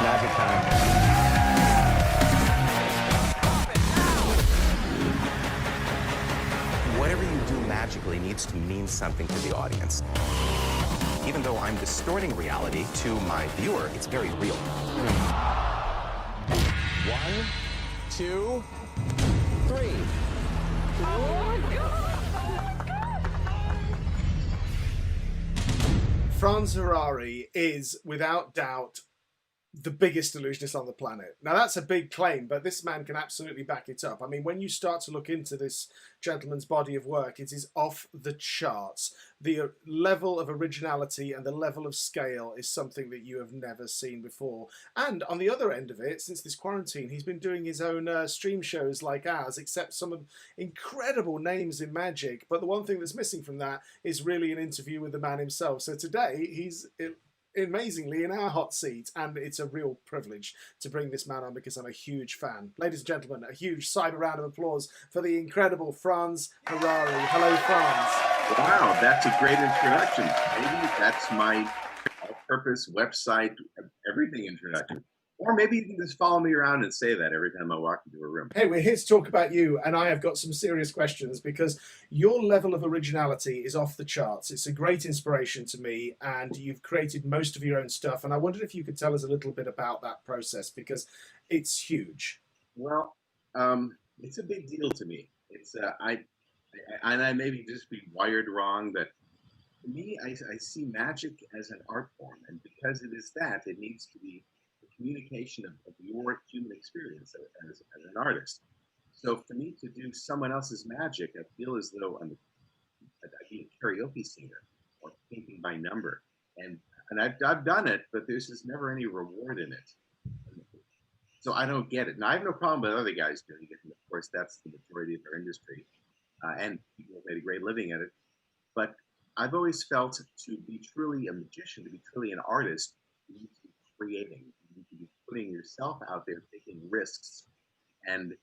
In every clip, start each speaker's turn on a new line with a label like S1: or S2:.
S1: Magic time.
S2: Whatever you do magically needs to mean something to the audience. Even though I'm distorting reality, to my viewer, it's very real. 1, 2, 3.
S3: Oh my God!
S4: Franz Harary is, without doubt, the biggest illusionist on the planet. Now, that's a big claim, but this man can absolutely back it up. I mean, when you start to look into this gentleman's body of work, it is off the charts. The level of originality and the level of scale is something that you have never seen before. And on the other end of it, since this quarantine, he's been doing his own stream shows like ours, except some of incredible names in magic. But the one thing that's missing from that is really an interview with the man himself. So today, he's amazingly in our hot seat, and it's a real privilege to bring this man on because I'm a huge fan. Ladies and gentlemen, a huge cyber round of applause for the incredible Franz Harary. Hello, Franz.
S5: Wow, that's a great introduction. Maybe that's my all-purpose website, everything introduction. Or maybe you can just follow me around and say that every time I walk into a room.
S4: Hey, we're here to talk about you, and I have got some serious questions because your level of originality is off the charts. It's a great inspiration to me, and you've created most of your own stuff. And I wondered if you could tell us a little bit about that process because it's huge.
S5: Well, it's a big deal to me. It's I maybe just be wired wrong, but to me, I see magic as an art form, and because it is that, it needs to be communication of your human experience as an artist. So for me to do someone else's magic, I feel as though I'd be a karaoke singer or painting by number. And I've done it, but there's just never any reward in it. So I don't get it. Now, I have no problem with other guys doing it. And of course, that's the majority of our industry. And people have made a great living at it. But I've always felt to be truly a magician, to be truly an artist, you need to be creating. You need to be putting yourself out there, taking risks, and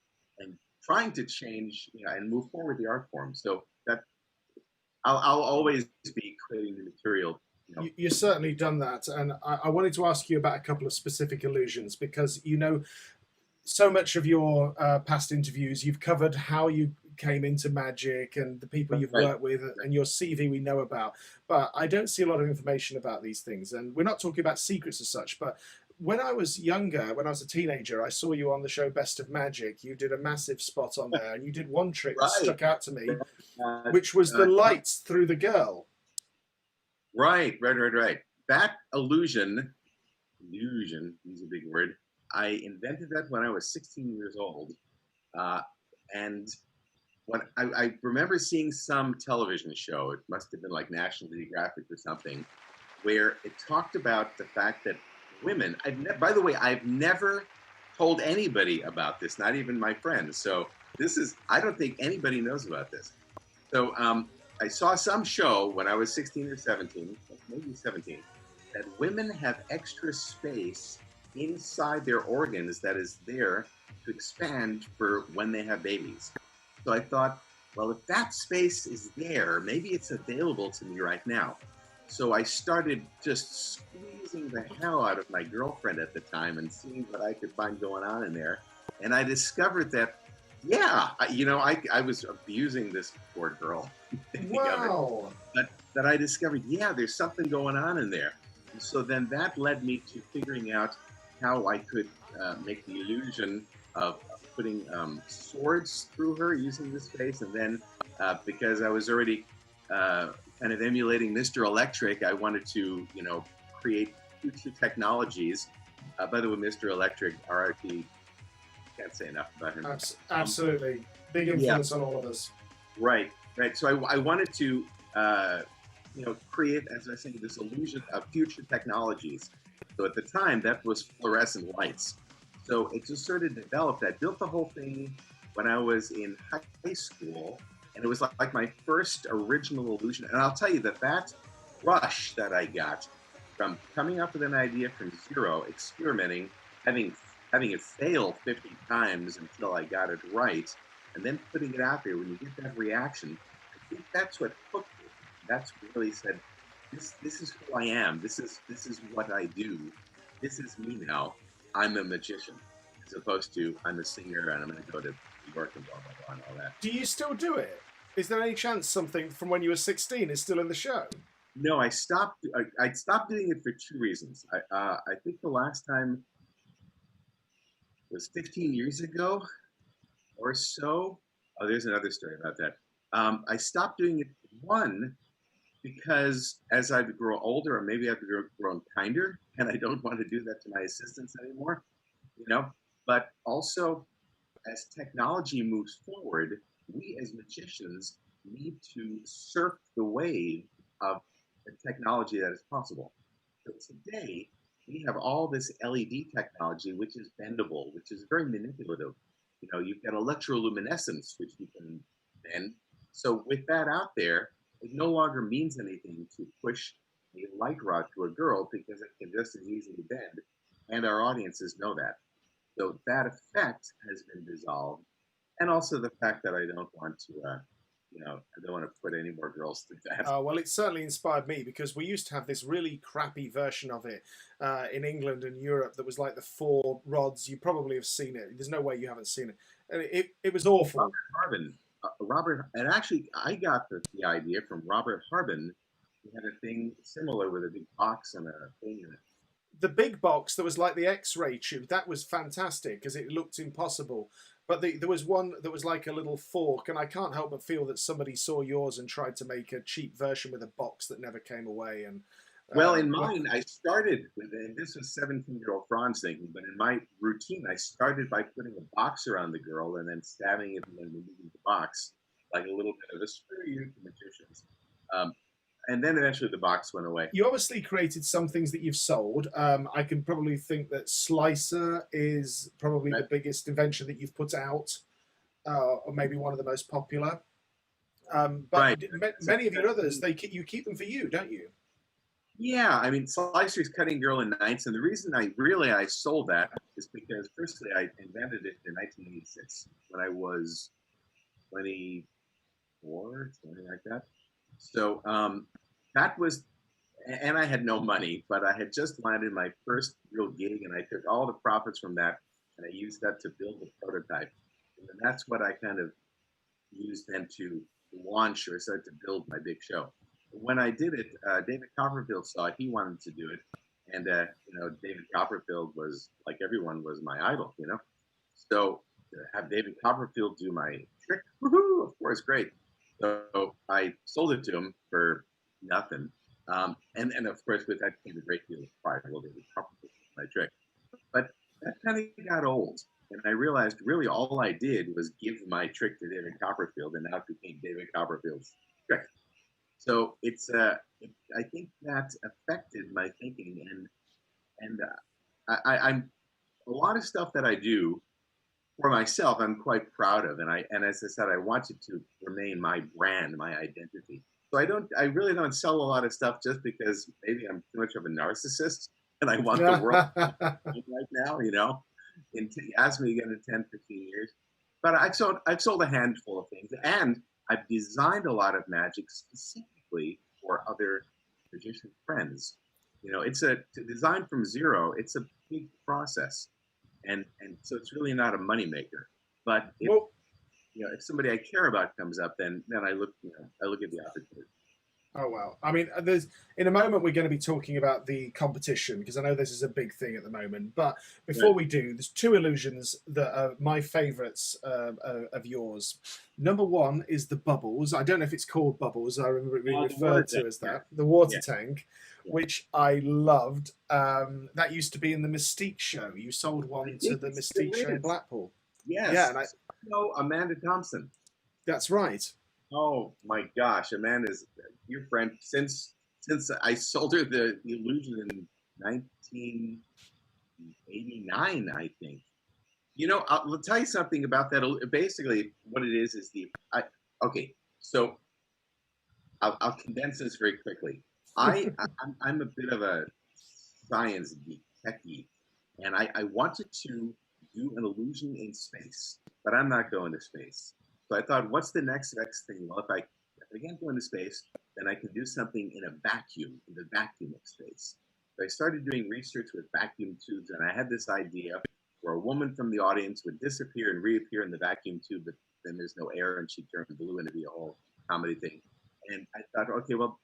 S5: trying to change, and move forward the art form. So that I'll always be creating the material.
S4: You've certainly done that, and I wanted to ask you about a couple of specific illusions because so much of your past interviews, you've covered how you came into magic and the people you've worked with, and your CV we know about, but I don't see a lot of information about these things. And we're not talking about secrets as such, but when I was younger, when I was a teenager, I saw you on the show Best of Magic. You did a massive spot on there, and you did one trick that stuck out to me, which was the lights through the girl.
S5: Right. That illusion, is a big word. I invented that when I was 16 years old. And when I remember seeing some television show, it must have been like National Geographic or something, where it talked about the fact that women, by the way, I've never told anybody about this, not even my friends. So I don't think anybody knows about this. So I saw some show when I was 16 or 17, maybe 17, that women have extra space inside their organs that is there to expand for when they have babies. So I thought, well, if that space is there, maybe it's available to me right now. So I started just squeezing the hell out of my girlfriend at the time and seeing what I could find going on in there. And I discovered that, I was abusing this poor girl.
S4: Wow.
S5: That I discovered, there's something going on in there. And so then that led me to figuring out how I could make the illusion of putting swords through her using this space. And then because I was already kind of emulating Mr. Electric, I wanted to, create future technologies. By the way, Mr. Electric, RRT, can't say enough about him.
S4: Absolutely. Big influence on all of us.
S5: Right. So I wanted to, create, as I say, this illusion of future technologies. So at the time, that was fluorescent lights. So it just sort of developed. I built the whole thing when I was in high school, and it was like my first original illusion. And I'll tell you that rush that I got from coming up with an idea from zero, experimenting, having it fail 50 times until I got it right, and then putting it out there, when you get that reaction, I think that's what hooked me. That's what really said, this is who I am. This is what I do. This is me now. I'm a magician, as opposed to I'm a singer and I'm going to go to New York and blah, blah, blah, and all that.
S4: Do you still do it? Is there any chance something from when you were 16 is still in the show?
S5: No, I stopped. I stopped doing it for two reasons. I think the last time was 15 years ago or so. Oh, there's another story about that. I stopped doing it, one, because as I've grown older, or maybe I've grown kinder, and I don't want to do that to my assistants anymore, you know. But also, as technology moves forward, we as magicians need to surf the wave of the technology that is possible. So today, we have all this LED technology, which is bendable, which is very manipulative. You know, you've got electroluminescence, which you can bend. So with that out there, it no longer means anything to push a light rod to a girl because it can just as easily bend, and our audiences know that. So that effect has been dissolved, and also the fact that I don't want to, I don't want to put any more girls through that.
S4: Well, it certainly inspired me because we used to have this really crappy version of it in England and Europe that was like the 4 rods. You probably have seen it. There's no way you haven't seen it. And it was awful.
S5: Robert, and actually, I got the idea from Robert Harbin, who had a thing similar with a big box and a thing in it.
S4: The big box that was like the X-ray tube, that was fantastic because it looked impossible. But there was one that was like a little fork, and I can't help but feel that somebody saw yours and tried to make a cheap version with a box that never came away. And
S5: well, in mine, I started with, and this was 17-year-old Franz thinking, but in my routine, I started by putting a box around the girl and then stabbing it and then removing the box, like a little bit of a screw you to magicians. And then eventually the box went away.
S4: You obviously created some things that you've sold. I can probably think that Slicer is probably the biggest invention that you've put out, or maybe one of the most popular. But many of your others, you keep them for you, don't you?
S5: Yeah, I mean, Slicer's Cutting Girl in Nights, and the reason I sold that is because firstly I invented it in 1986 when I was 24, something like that. So that was, and I had no money, but I had just landed my first real gig, and I took all the profits from that, and I used that to build a prototype. And then that's what I kind of used then to launch or start to build my big show. When I did it, David Copperfield saw it. He wanted to do it, and David Copperfield was, like everyone, was my idol. So to have David Copperfield do my trick, woohoo! Of course, great. So I sold it to him for nothing, and of course with that came a great deal of pride. Well, David Copperfield did my trick, but that kind of got old, and I realized really all I did was give my trick to David Copperfield, and now it became David Copperfield's trick. So I think that affected my thinking, and I'm a lot of stuff that I do for myself, I'm quite proud of, and as I said, I want it to remain my brand, my identity. So I really don't sell a lot of stuff just because maybe I'm too much of a narcissist, and I want the world right now, ask me again in 10, 15 years. But I've sold a handful of things, and I've designed a lot of magic specifically for other magician friends. To design from zero, it's a big process. And so it's really not a moneymaker. But if somebody I care about comes up, then I look at the opportunity.
S4: Oh wow! I mean, in a moment we're going to be talking about the competition because I know this is a big thing at the moment. But before we do, there's 2 illusions that are my favourites of yours. Number 1 is the bubbles. I don't know if it's called bubbles. I remember it being referred to as that. The water tank, which I loved. That used to be in the Mystique show. You sold one to the Mystique show in Blackpool.
S5: Yes.
S4: Yeah, and
S5: Amanda Thompson.
S4: That's right.
S5: Oh my gosh, Amanda's your friend since I sold her the illusion in 1989, I think. I'll tell you something about that. Basically, what it is so I'll condense this very quickly. I'm a bit of a science geek, tech geek, and I wanted to do an illusion in space, but I'm not going to space. So I thought, what's the next thing? Well, if I can't go into space, then I can do something in a vacuum, in the vacuum of space. So I started doing research with vacuum tubes, and I had this idea where a woman from the audience would disappear and reappear in the vacuum tube, but then there's no air and she'd turn blue and it'd be a whole comedy thing. And I thought, okay, well,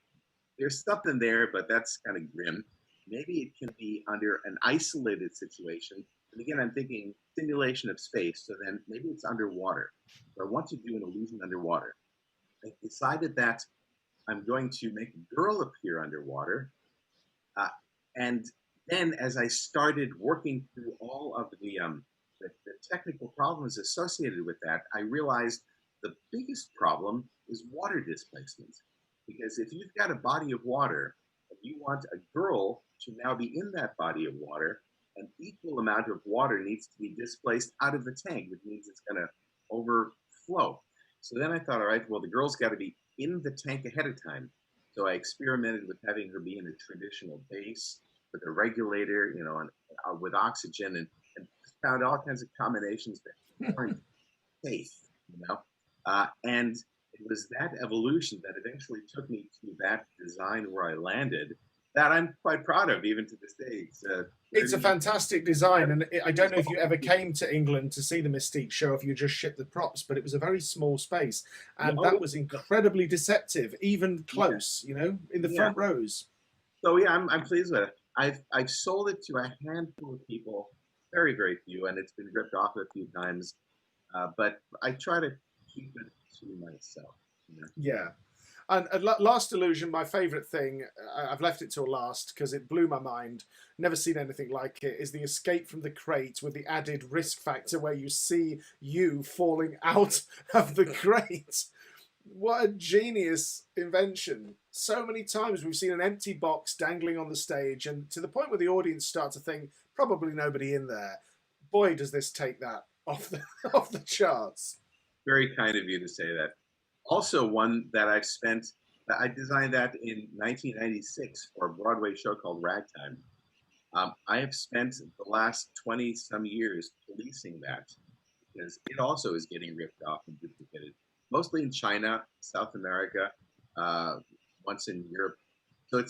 S5: there's something there, but that's kind of grim. Maybe it can be under an isolated situation. And again, I'm thinking simulation of space, so then maybe it's underwater. So I want to do an illusion underwater. I decided that I'm going to make a girl appear underwater. And then as I started working through all of the technical problems associated with that, I realized the biggest problem is water displacement. Because if you've got a body of water and you want a girl to now be in that body of water, an equal amount of water needs to be displaced out of the tank, which means it's going to overflow. So then I thought, all right, well, the girl's got to be in the tank ahead of time. So I experimented with having her be in a traditional base with a regulator, you know, and with oxygen, and found all kinds of combinations that weren't safe, you know. And it was that evolution that eventually took me to that design where I landed, that I'm quite proud of even to this day.
S4: It's a fantastic design, and I don't know if you ever came to England to see the Mystique show, if you just shipped the props, but it was a very small space, and that was incredibly deceptive, even close, you know, in the front rows.
S5: So yeah, I'm pleased with it. I've sold it to a handful of people, very, very few, and it's been ripped off a few times, but I try to keep it to myself. You know?
S4: Yeah. And Last Illusion, my favourite thing, I've left it till last because it blew my mind, never seen anything like it, is the escape from the crate with the added risk factor where you see you falling out of the crate. What a genius invention. So many times we've seen an empty box dangling on the stage, and to the point where the audience start to think, probably nobody in there. Boy, does this take that off the charts.
S5: Very kind of you to say that. Also, one that I designed that in 1996 for a Broadway show called Ragtime. I have spent the last 20 some years policing that because it also is getting ripped off and duplicated, mostly in China, South America, once in Europe. So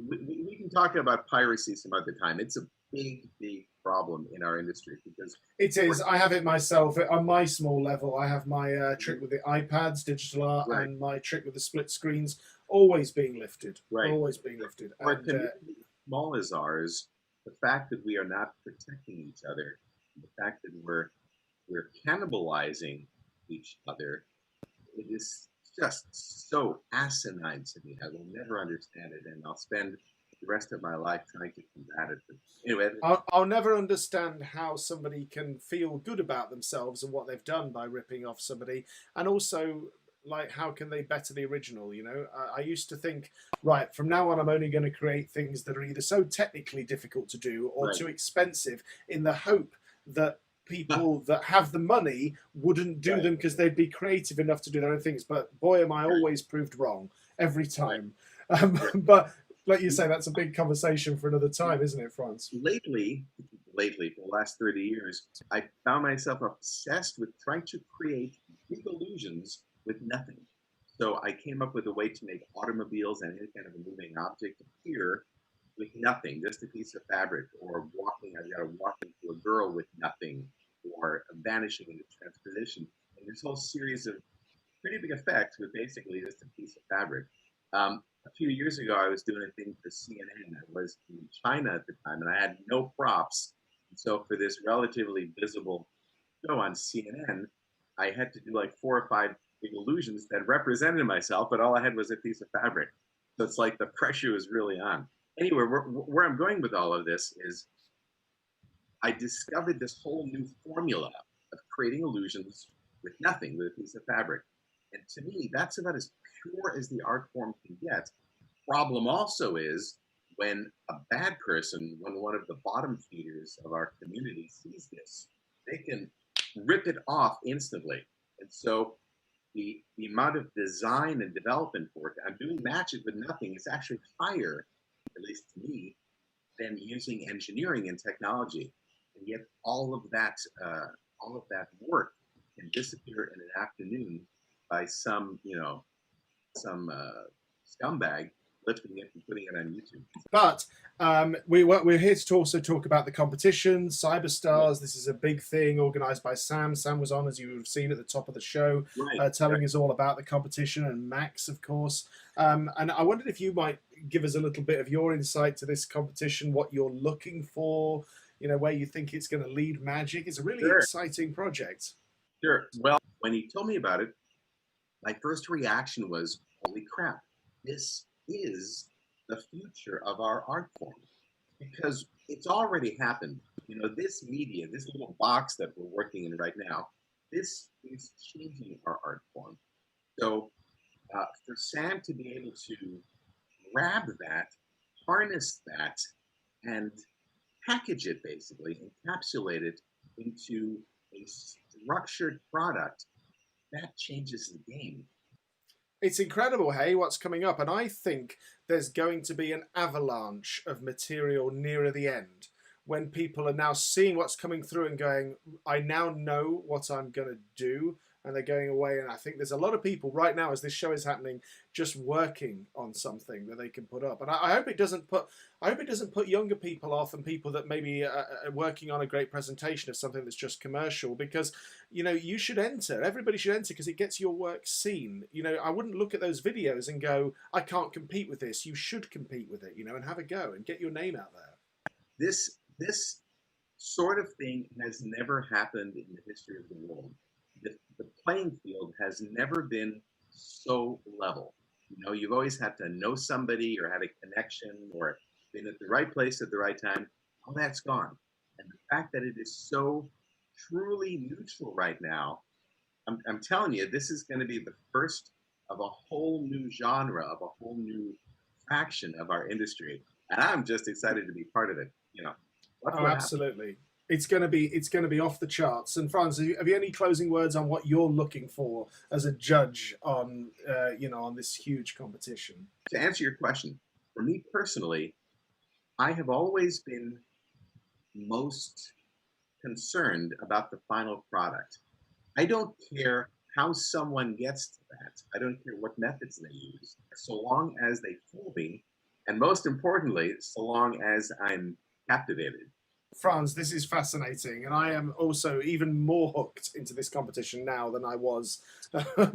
S5: we can talk about piracy some other time. It's a big, big problem in our industry because
S4: it is. I have it myself on my small level. I have my trick with the iPads, digital art, and my trick with the split screens always being lifted. Always being lifted.
S5: For a community small as ours, the fact that we are not protecting each other, the fact that we're cannibalizing each other, it is just so asinine to me. I will never understand it, and I'll spend the rest of my life trying to combat it. But anyway,
S4: I'll never understand how somebody can feel good about themselves and what they've done by ripping off somebody, and also, like, how can they better the original, you know? I used to think, right, from now on I'm only going to create things that are either so technically difficult to do or too expensive, in the hope that people that have the money wouldn't do them because they'd be creative enough to do their own things. But boy, am I always proved wrong every time. But like you say, that's a big conversation for another time, isn't it, Franz?
S5: Lately, for the last 30 years, I found myself obsessed with trying to create big illusions with nothing. So I came up with a way to make automobiles and any kind of a moving object appear with nothing, just a piece of fabric, or walking. I got to walk into a girl with nothing, or vanishing into transposition. And this whole series of pretty big effects with basically just a piece of fabric. A few years ago, I was doing a thing for CNN. I was in China at the time, and I had no props. And so for this relatively visible show on CNN, I had to do like 4 or 5 big illusions that represented myself, but all I had was a piece of fabric. So it's like the pressure was really on. Anyway, where I'm going with all of this is I discovered this whole new formula of creating illusions with nothing, with a piece of fabric. And to me, that's about as pure as the art form can get. Problem also is when a bad person, when one of the bottom feeders of our community sees this, they can rip it off instantly. And so the amount of design and development work I'm doing magic with nothing is actually higher, at least to me, than using engineering and technology. And yet all of that work can disappear in an afternoon by some scumbag lifting it and putting it on YouTube.
S4: But we're here to also talk about the competition, Cyberstars. This is a big thing organised by Sam. Sam was on, as you have seen, at the top of the show, telling us all about the competition, and Max, of course. And I wondered if you might give us a little bit of your insight to this competition, what you're looking for, where you think it's going to lead Magic. It's a really exciting project.
S5: Sure. Well, when he told me about it, my first reaction was, holy crap, this is the future of our art form, because it's already happened. This media, this little box that we're working in right now, this is changing our art form. So for Sam to be able to grab that, harness that, and package it, basically, encapsulate it into a structured product, that changes the game.
S4: It's incredible, hey, what's coming up. And I think there's going to be an avalanche of material nearer the end, when people are now seeing what's coming through and going, I now know what I'm going to do. And they're going away. And I think there's a lot of people right now, as this show is happening, just working on something that they can put up. And I hope it doesn't put younger people off, and people that maybe are working on a great presentation of something that's just commercial, because you should enter. Everybody should enter, because it gets your work seen. I wouldn't look at those videos and go, I can't compete with this. You should compete with it, and have a go and get your name out there.
S5: This sort of thing has never happened in the history of the world. The playing field has never been so level. You've always had to know somebody, or had a connection, or been at the right place at the right time. All that's gone. And the fact that it is so truly neutral right now, I'm telling you, this is going to be the first of a whole new genre, of a whole new fraction of our industry. And I'm just excited to be part of it.
S4: Oh, absolutely. It's going to be off the charts. And Franz, have you any closing words on what you're looking for as a judge on on this huge competition?
S5: To answer your question, for me personally, I have always been most concerned about the final product. I don't care how someone gets to that. I don't care what methods they use, so long as they fool me, and most importantly, so long as I'm captivated.
S4: Franz, this is fascinating, and I am also even more hooked into this competition now than I was a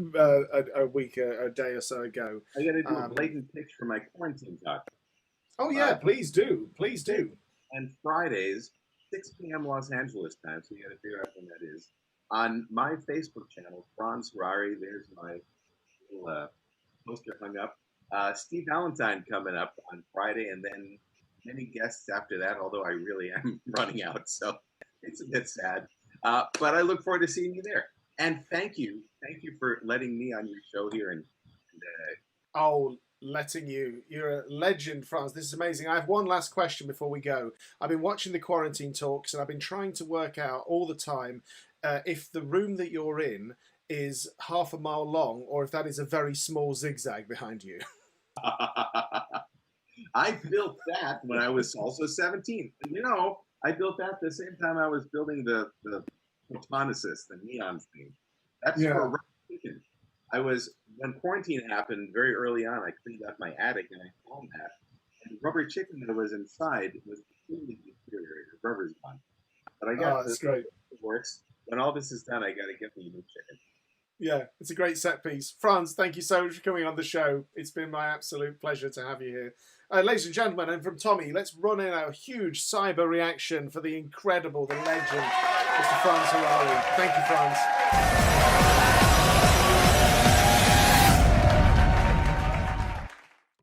S4: day or so ago.
S5: I got to do a blatant pitch for my quarantine talk.
S4: Oh yeah, please do.
S5: And Fridays, 6 p.m. Los Angeles time, so you got to figure out when that is. On my Facebook channel, Franz Harary, there's my little poster hung up. Steve Valentine coming up on Friday, and then many guests after that, although I really am running out, so it's a bit sad. But I look forward to seeing you there. And thank you for letting me on your show here.
S4: Letting you. You're a legend, Franz. This is amazing. I have one last question before we go. I've been watching the quarantine talks, and I've been trying to work out all the time if the room that you're in is half a mile long, or if that is a very small zigzag behind you.
S5: I built that when I was also 17. I built that the same time I was building the Photonicist, the neons thing. That's for Rubber Chicken. When quarantine happened very early on, I cleaned out my attic and I found that. And the Rubber Chicken that was inside was completely deteriorated. Rubber's gone. But I got
S4: that's great.
S5: It works. When all this is done, I got to get me a new chicken.
S4: Yeah, it's a great set piece. Franz, thank you so much for coming on the show. It's been my absolute pleasure to have you here. Ladies and gentlemen, and from Tommy, let's run in a huge cyber reaction for the incredible, the legend, Mr. Franz Harary. Thank you, Franz.